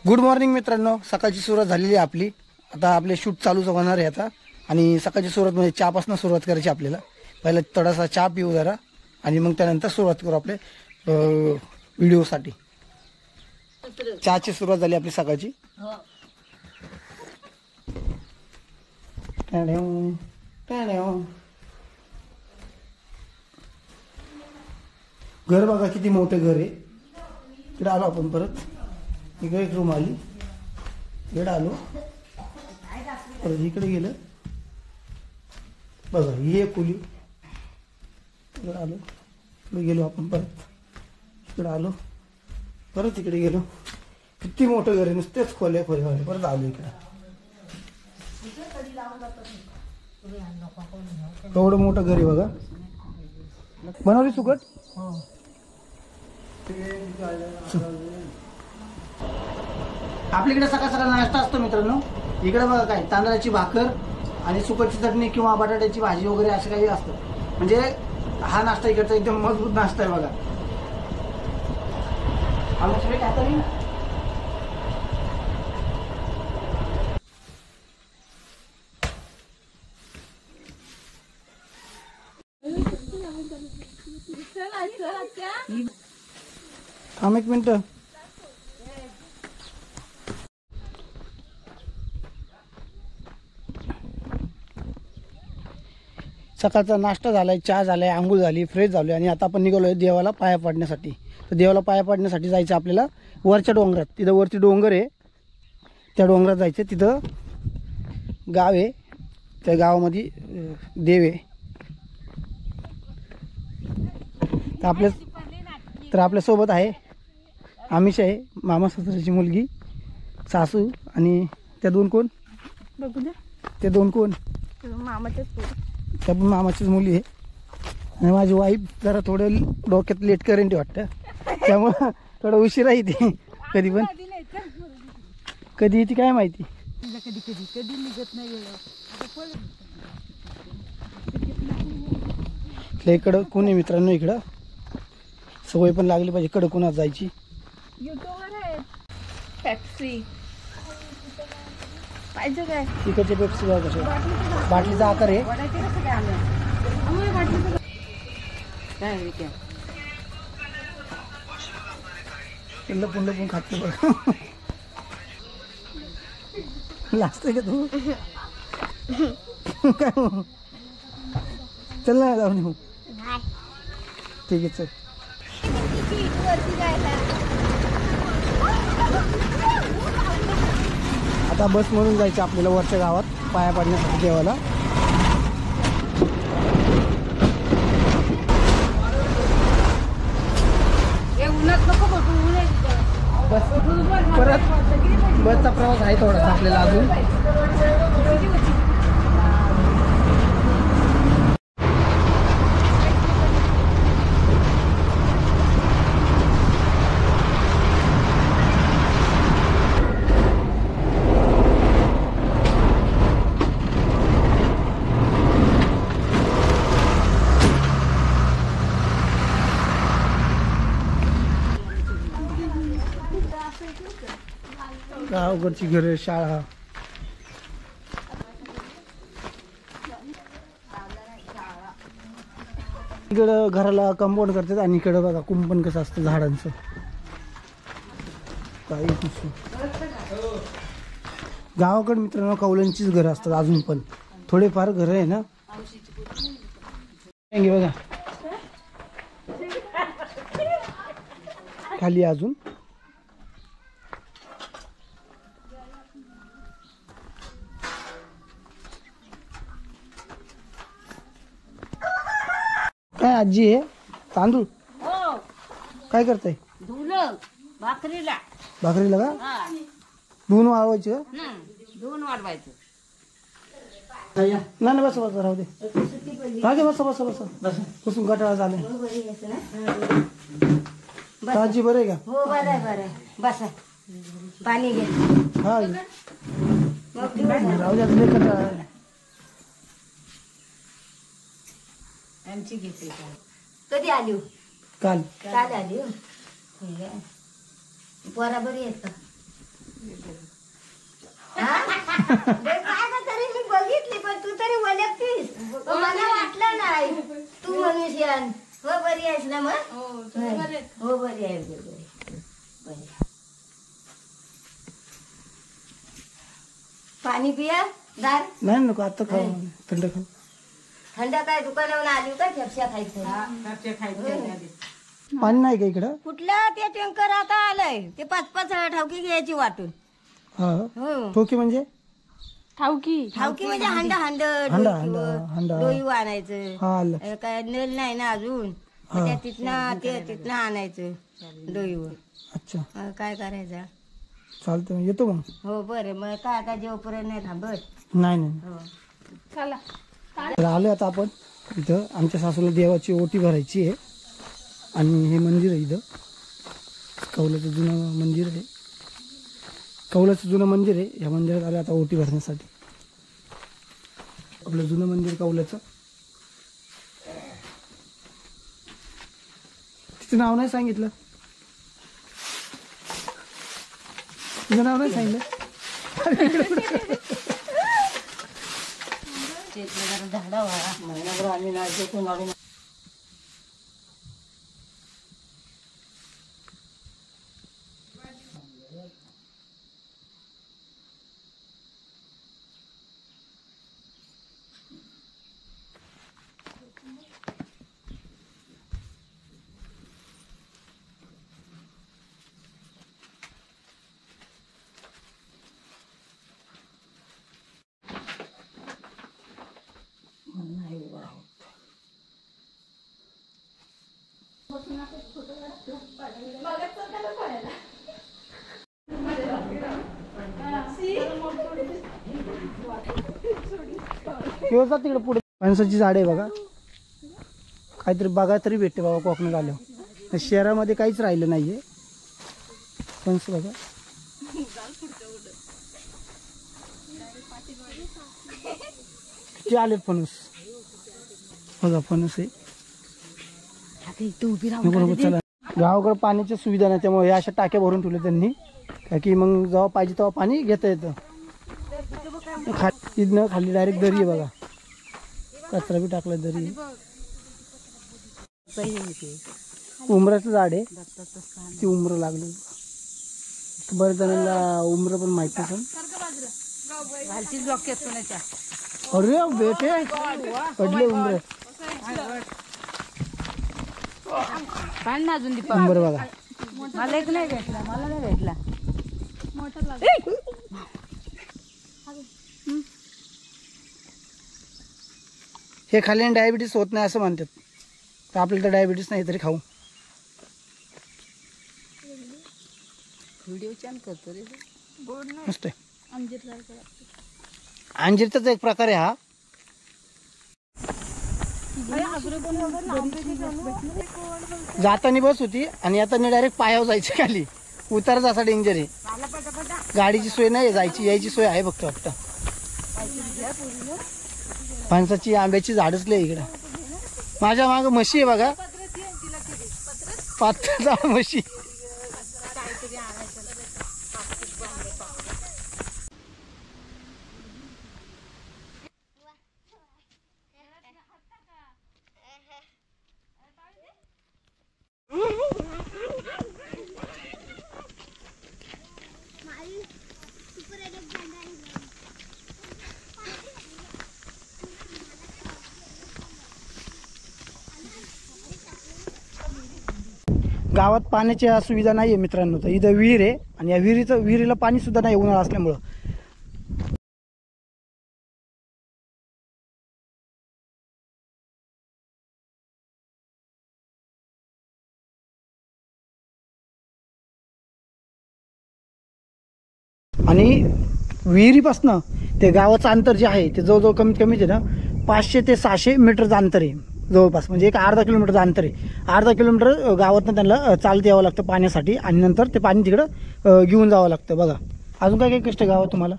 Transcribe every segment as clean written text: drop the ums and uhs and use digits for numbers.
Good morning मित्रांनो, सकाळची सुरुवात झालेली आहे आपली। आता आपले शूट चालूच होणार आहे आता। आणि सकाळची सुरुवात म्हणजे चहापासून सुरुवात करायची आपल्याला। पहिला थोडासा चहा पिऊ जरा आणि मग त्यानंतर सुरुवात करू आपले व्हिडिओसाठी। चहाची सुरुवात झाली आपली सकाळची। घर बघा किती मोठे घर आहे। इकडे आलो आपण परत, इकडे एक रूम आली, इकडे आलो परत इकडे गेलं बघा, ही एक खोली, इकडे आलो, इकडे गेलो आपण परत, इकडे आलो परत इकडे गेलो। किती मोठं घर आहे, नुसतेच खोल्या खोल्या। परत आलो इकडे, एवढं मोठं घर आहे बघा। बनवली सुकट आपल्याकडे सकाळ सकाळ नाश्ता असतो मित्रांनो। इकडे बघा काय, तांदळाची भाकर आणि सुकटची चटणी किंवा बटाट्याची भाजी वगैरे असं काही असतं। म्हणजे हा नाश्ता इकडचा एकदम मजबूत नाश्ता आहे बघा। थांब एक मिनिट। सकाळचा नाश्ता झालाय, चहा झालाय, आंघोळ झाली, फ्रेश झालोय आणि आता आपण निघालोय देवाला पाया पडण्यासाठी। तर देवाला पाया पडण्यासाठी जायचं आपल्याला वरच्या डोंगरात। तिथं वरती डोंगर आहे, त्या डोंगरात जायचं। तिथं गाव आहे, त्या गावामध्ये देव आहे। तर आपल्यासोबत आहे आमिष आहे, मामा सासऱ्याची मुलगी, सासू आणि त्या दोन कोण बघू द्या, ते दोन कोण मामाच्याच, त्या पण मामाचीच मुली आहे। आणि माझी वाईफ जरा थोडं डोक्यात लेट करेंट वाटतं, त्यामुळं थोडं उशिरा येते। कधी पण कधी येते काय माहिती, कधी कधी कधी निघत नाही। इकडं कोण आहे मित्रांनो, इकडं सवय पण लागली पाहिजे कडं कोणात जायची। युट्यूबर आहे, पेप्सी पाहिजे काय? तिकडचे पेप्सी बघा कसे, बाटलीचा आकार आहे। लपून लपून खाते बघ, लाजतोय का तू? काय चल ना जाऊन येऊ। ठीक आहे चल। आता बस म्हणून जायचं आपल्याला वरच्या गावात पाया पडण्यासाठी देवाला। परत बसचा प्रवास आहे थोडासा आपल्याला अजून। गावकडची घर, शाळा, इकडं घराला कंपाऊंड करतात आणि इकडं बघा कुंपण कसं असतं झाडांचं। काही गावाकडे मित्रांनो कौलांचीच घरं असतात अजून पण, थोडेफार घरं आहे ना बघा खाली अजून। काय आजी आहे, तांदूळ काय करताय? भाकरीला भाकरीला का धुवून वाळवायचं? धुवून वाढवायचं। नाही बस बस राहू दे, राहू दे, बस बस बस बस बसून कटाळा झालाय। आजी बरं आहे का? हो बरं आहे, बरं आहे, बसा पाणी घे। हा राहू द्या, तुला कटाळा आहे। आमची घेते कधी आली? काल काल आली। बरोबर येत तरी मी बघितली पण तू तरी ओळखतीस मला वाटलं नाही तू मनुष्यान हो बरी आहेस ना मग हो बरी आहे बरी. पाणी पिया दार नाही नको आता खाऊ थंड खाऊ. थंड काय दुकानावर आली का खेपशा खायचं पाणी नाही का इकडं? कुठलं ते टँकर आता आलंय ते 5-5 ठावकी घ्यायची वाटून. हा हो ठोकी म्हणजे ठावकी म्हणजे हंडा हंडा. डोई आणायचं. हा आलं. काय नल नाही ना अजून हा. त्या तिथनं आणायचं डोईवर. अच्छा काय करायचं. चालतं मग येतो मग. हो बरं मग काय आता जेवपर्यंत नाही थांबत. नाही नाही हो चला तर आलो आता आपण इथं. आमच्या सासूला देवाची ओटी भरायची आहे आणि हे मंदिर आहे इथं कौलाचं जुनं मंदिर आहे. कौलाचं जुनं मंदिर आहे. या मंदिरात आलं आता ओटी भरण्यासाठी. आपलं जुनं मंदिर कौलाचं. तिचं नाव नाही सांगितलं. तिचं नाव नाही सांगितलं. महिनाभर आम्ही नाही कोण आलो नाही. किंवा तिकडे पुढे फणसाची झाड आहे बघा. काहीतरी बघा तरी भेटते बाबा कोकणात आल्यावर. शहरामध्ये काहीच राहिलं नाहीये. फणस बघा किती आलेत फणस बघा. फणस आहे. नको चला. गावाकडे पाण्याची सुविधा नाही त्यामुळे अशा टाक्या भरून ठेवल्या त्यांनी का की मग जेव्हा पाहिजे तेव्हा पाणी घेता येतं. खाली डायरेक्ट दरी आहे बघा. कचरा बी टाकला दरी. उमराचं झाड आहे. ती उमरं लागलं. बऱ्याच जणांना उमरं पण माहित नसेल. अरे बेटे पडले उमरं. उमर बघा. मला एक नाही भेटला. मला नाही भेटला. हे खाल्ल्याने डायबिटीस होत नाही असं म्हणतात. तर आपल्याला तर डायबिटीस नाही तरी खाऊ. व्हिडिओ छान करतो रे. मस्त आहे. अंजीरचाच एक प्रकार आहे हा. जाताना बस होती आणि आता डायरेक्ट पायावर जायचं खाली. उतारच असा डेंजर आहे. गाडीची सोय नाही. जायची यायची सोय आहे फक्त वाटतं. फणसाची आंब्याची झाडच लय इकडं. माझ्या माग म्हशी आहे बघा. 5 म्हशी. गावात पाण्याची सुविधा नाही आहे मित्रांनो. तर इथं विहीर आहे आणि या विहिरीला पाणी सुद्धा नाही उन्हाळा असल्यामुळं. आणि विहिरीपासनं ते गावाचं अंतर जे आहे ते जवळजवळ कमीत कमी आहे ना 500 ते 600 मीटरचं अंतर आहे जवळपास. म्हणजे एक अर्धा किलोमीटरचं अंतर आहे. अर्धा किलोमीटर गावातनं त्यांना चालत यावं लागतं पाण्यासाठी आणि नंतर ते पाणी तिकडं घेऊन जावं लागतं बघा. अजून काय काय कष्ट गावात तुम्हाला.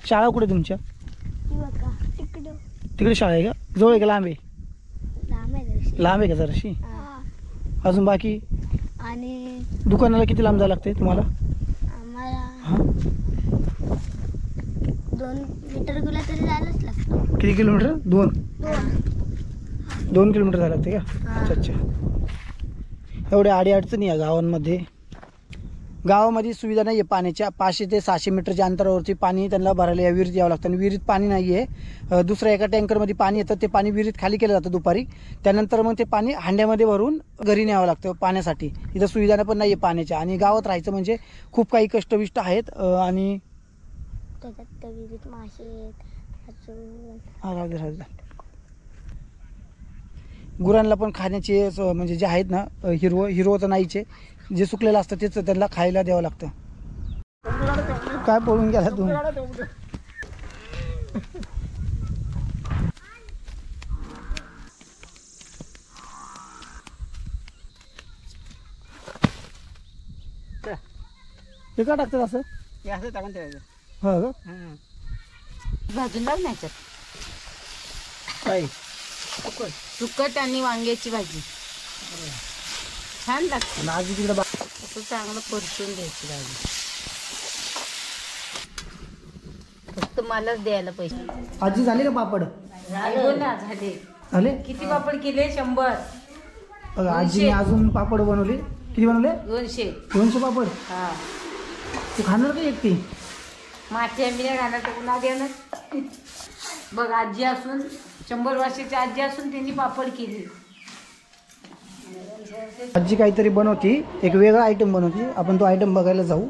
शाळा कुठे तुमच्या. तिकडे शाळा आहे का. जवळ आहे का लांब आहे. लांब आहे का जराशी. अजून बाकी आणि दुकानाला किती लांब जावं लागते तुम्हाला. हा 2 मीटर गेला तरी जायलाच लागतं. किती किलोमीटर? 2 2 किलोमीटर जायला लागते का? अच्छा अच्छा. एवढ्या अडीअडचणी या गावांमध्ये. गावामध्ये सुविधा नाही आहे पाण्याच्या. 500 ते 600 मीटरच्या अंतरावरती पाणी त्यांना भरायला या विहिरीत यावं लागतं आणि विहिरीत पाणी नाही आहे. दुसऱ्या एका टँकरमध्ये पाणी येतं, ते पाणी विहिरीत खाली केलं जातं दुपारी. त्यानंतर मग ते पाणी हांड्यामध्ये भरून घरी न्यावं लागतं पाण्यासाठी. इथं सुविधा पण नाही आहे पाण्याच्या आणि गावात राहायचं म्हणजे खूप काही कष्टविष्ट आहेत. आणि त्याच्यात विहिरीत मासे आहेत अजून. गुरांना पण खाण्याचे म्हणजे जे आहेत ना हिरवं तर नाहीचे, जे सुकलेलं असतं तेच त्यांना खायला द्यावं लागतं. काय पळून गेला तू? ते का टाकतात असं? असं टाकून ठेवायचं. हो का? भाजून लाव नाही काय सुकट आणि वांग्याची भाजी छान लागते. आणि आजी तिकडे असं चांगलं परतून घ्यायची भाजी. फक्त मलाच द्यायला पैसे. आजी झाले का पापड? हो ना, झाले. झाले? किती पापड केले? 100. बघा, आजीने अजून पापड बनवले. किती बनवले? 200. 200 पापड. हा, तू खाणार का एकटी? माती आम्ही नाही घालत, उन्हा देणार. बघ, आजी असून 100 वर्षाची आजी असून त्यांनी पापड केली. आजी काहीतरी बनवती, एक वेगळा आयटम बनवती. आपण तो आयटम बघायला जाऊ.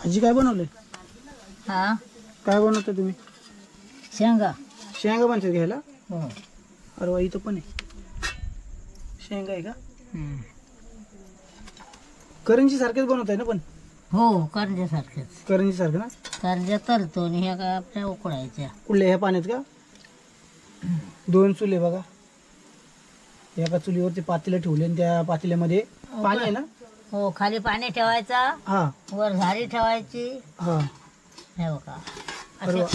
आजी काय बनवले? हा, काय बनवता तुम्ही? शेंगा. शेंगा बनतात घ्यायला? हो. अरे वा, इथं पण आहे शेंगा आहे का? करंजी सारखेच बनवत आहे ना? पण हो, करंज्यासारखेच. करंजी सारखं ना? करंज्या तलतो आणि ह्या काय आपल्या उकळायच्या. कुठल्या ह्या पाण्यात का? 2 चुले बघा. एका चुलीवरती पातेलं ठेवले आणि त्या पातेल्यामध्ये पाणी आहे ना? हो, खाली पाणी ठेवायचा, हा वर झारी ठेवायची. हा. हे बघा, अरे वा.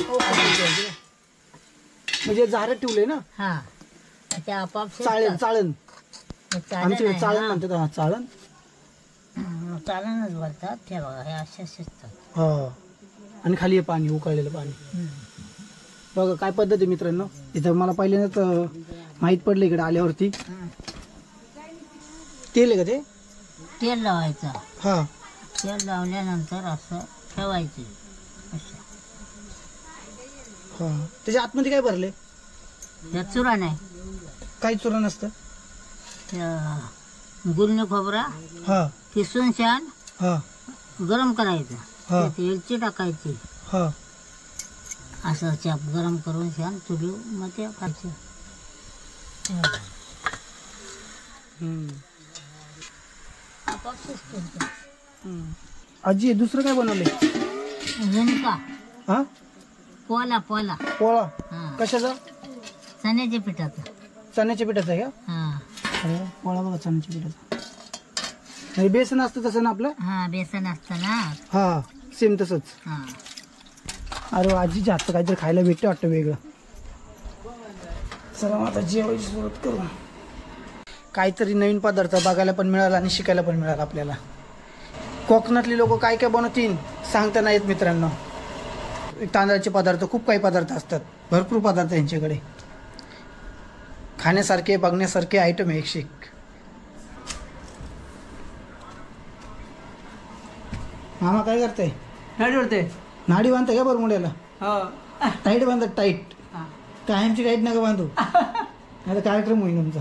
म्हणजे झारं ठेवले ना? हा, ते आपाप चाळण चाळण आमच्याकडे चाळण म्हणतात. हा, चाळण. चालनच बोलतात. ते बघा, हे असे शिजतात. हा, आणि खाली आहे पाणी, उकळलेलं पाणी. बघा काय पद्धत आहे मित्रांनो. इथं मला पहिल्यांदाच माहीत पडलं इकडे आल्यावरती. तेल आहे का ते? तेल लावायचं. हा. तेल लावल्यानंतर असं ठेवायचे. हा, त्याच्या आतमध्ये काय भरले? त्या चुरा नाही, काही चुरा नसतं? गुलने खोबरा हा किसून छान हा गरम करायचं. हा. त्यात वेलची टाकायची. हा. असं चाप गरम करून छान चुली मग ते खायचं. आपाप शिजतं ते. आजी दुसरं काय बनवले? झुणका. हा, पोला पोला. पोळा. हा, कशाचा? चण्याच्या पिठाचा. चण्याच्या पिठाचा आहे का? हा अरे वा, पोळा बघा चण्याच्या पिठाचा. म्हणजे बेसन असतं तसं ना आपलं? हा, बेसन असतं ना. हा, सेम तसंच. हा, अरे वा, आजीच्या हातचं काहीतरी खायला भेटतं वाटतं वेगळं. चला मग आता जेवायची सुरुवात करू. काहीतरी नवीन पदार्थ बघायला पण मिळाला आणि शिकायला पण मिळाला आपल्याला. कोकणातली लोक काय काय बनवतील सांगता नाही येत मित्रांनो. तांदळाचे पदार्थ, खूप काही पदार्थ असतात, भरपूर पदार्थ यांच्याकडे. खाण्यासारखे बघण्यासारखे आयटम आहे एकशे एक. मामा काय करताय? नाडी उडते. नाडी बांधताय का बरमुड्याला? हो. टाईट बांधत, टाईट. कायमची टाईट नका बांधू, आता कार्यक्रम होईल तुमचा.